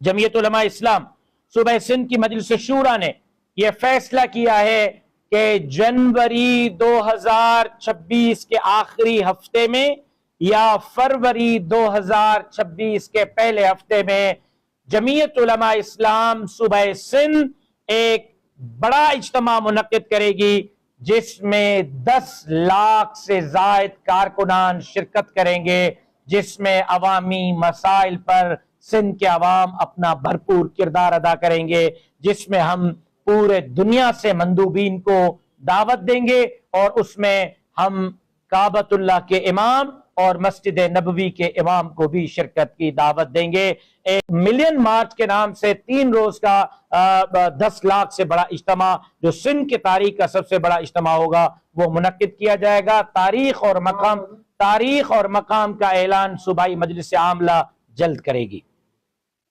जमीयत उलमा इस्लाम सूबा सिंध की मजलिस शूरा ने यह फैसला किया है कि जनवरी 2026 के आखिरी हफ्ते में या फरवरी 2026 के पहले हफ्ते में जमीयत उलमा इस्लाम सूबा सिंध एक बड़ा इज्तिमा मुनक्किद करेगी, जिसमें 10 लाख से जायद कारकुनान शिरकत करेंगे, जिसमें अवामी मसाइल पर सिंध के अवाम अपना भरपूर किरदार अदा करेंगे, जिसमें हम पूरे दुनिया से मंदूबीन को दावत देंगे और उसमें हम काबतुल्लाह के इमाम और मस्जिद नबवी के इमाम को भी शिरकत की दावत देंगे। एक मिलियन मार्च के नाम से 3 रोज का 10 लाख से बड़ा इज्तिमा, जो सिंध की तारीख का सबसे बड़ा इज्तिमा होगा, वो मुनक्किद किया जाएगा। तारीख और मकाम का ऐलान सूबाई मजलिस आमला जल्द करेगी।